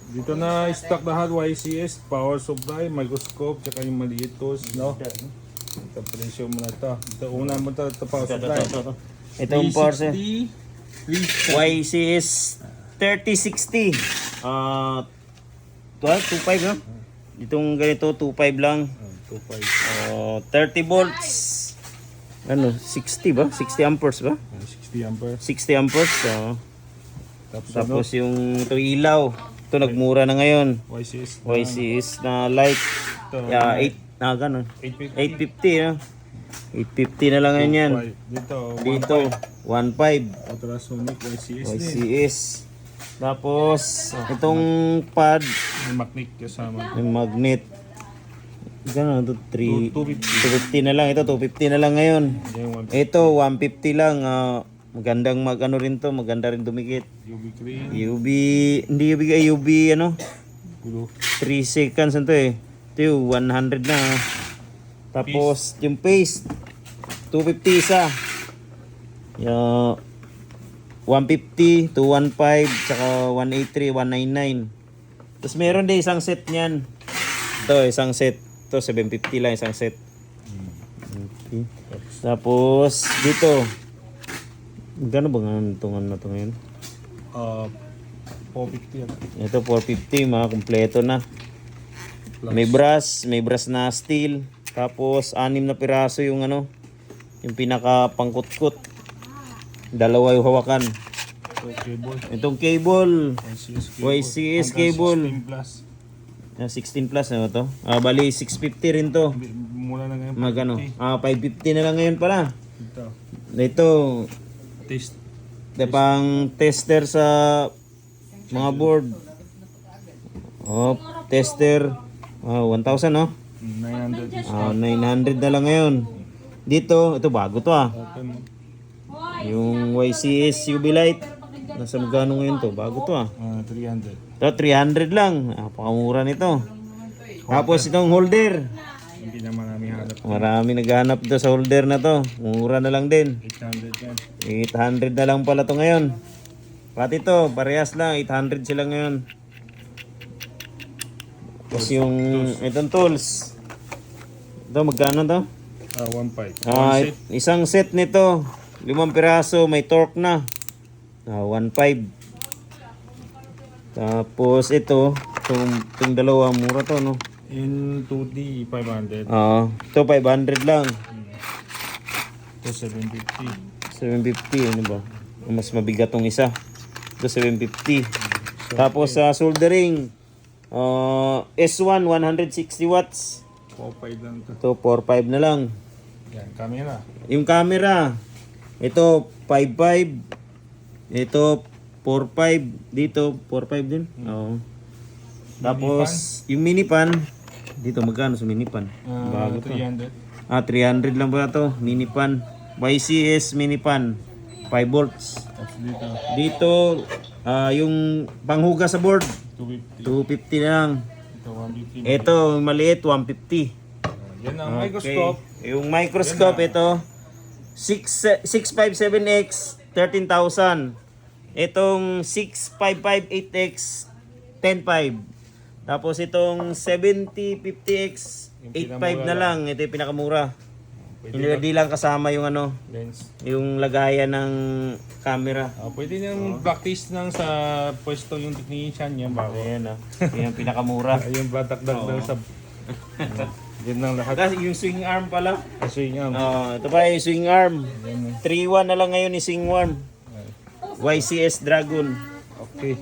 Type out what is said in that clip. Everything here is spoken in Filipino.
Dito na stock lahat YCS, power supply, microscope, tsaka yung maliit tools, no? Ito presyo mo na ito. Ito una mo ito power supply. Itong Porsche 360. YCS 3060. 2.5 no? Itong ganito 2.5 lang. 2.5. 30 volts. Ano, 60 ba? 60 amperes ba? 60 ampere. 60 amperes. Tapos ano? yung ito ilaw. Ito nagmura na ngayon. YCS. YCS na light. Ito, Yeah, 8 na ganun. 850. 850 no? 850 na lang ngayon yan. Dito, 1.5 ultrasonic YCS din. YCS. Tapos itong pad May magnet kasama. may magnet. Gano'n ito 250. 250 na lang. Ito 250 na lang ngayon. Yung Ito 150 lang. Magandang ano rin to, maganda rin dumikit. UV green. UV, hindi UV ano? Gulo. 3 seconds ito eh. Ito yung 100 na. Tapos yung paste 250 isa. Yung 150, 215, tsaka 183, 199. Tapos meron din isang set niyan. Ito isang set. Ito 750 lang isang set. Okay. Tapos dito. Gano'n ba nga itong ano na ito ngayon? 450 yan. Ito 450, mga kumpleto na. May brass na steel. Tapos 6 na piraso yung ano, yung pinaka pangkutkot. Dalawa yung hawakan. So, cable. Itong cable, Hanggang YCS cable. 16 plus. 16 plus na to. Bali 650 rin to. Mula na ngayon. Magano? 550 na lang ngayon pala. Ito. Ito, Taste. pang tester sa mga board. Tester 1,000 no? 900. 900 na lang ngayon. Dito, ito bago to Open. Yung YCS UV light. Nasa magkano ngayon to? Bago to 300. Ito 300 lang. Napakamura nito. Tapos itong holder. Hindi naman namin hanap. Marami naghahanap dito sa holder na to. Mura na lang din. 800 yan. 800 na lang pala to ngayon. Pati to, parehas lang. 800 sila ngayon. Tapos yung itong tools. Ito magkano to? 1.5. Isang set nito. 5 piraso. May torque na. 1.5. Tapos ito. Itong dalawa. Mura to no? In 2D, 500. Ito 500 lang. Ito 750. 750 ano ba? Mas mabigat tong isa. Ito 750. Tapos sa soldering S1 160 watts. 4.5 lang ito. Ito 4.5 na lang. Yan, camera. Yung camera ito 5.5. Ito 4.5. Dito 4.5 din. Oo. Tapos yung mini pan dito magkano sa mini pan? Bago to. 300. 300 lang ba to? Mini pan. YCS mini pan. 5 volts. Tapos dito, Dito, yung panghugas sa board, 250. 250 na lang. Ito 150. Ito, maliit, 150. Yan ang microscope. Yung microscope, ito, 657X, 13,000. Itong 655-8X, 10,500. Tapos itong 7050X, 8,500 na lang. Ito yung pinakamura. Hindi lang kasama yung ano, Lens. yung lagayan ng camera. Pwede nang practice nang sa pwesto yung technician yan bago. Ayan yan ang pinakamura. Ayun ba takdag daw sa yan lang lahat. Tapos yung swing arm pala. Kasi nga. Ito pa yung swing arm. 3-1 na lang ngayon yung swing arm. YCS Dragon. Okay.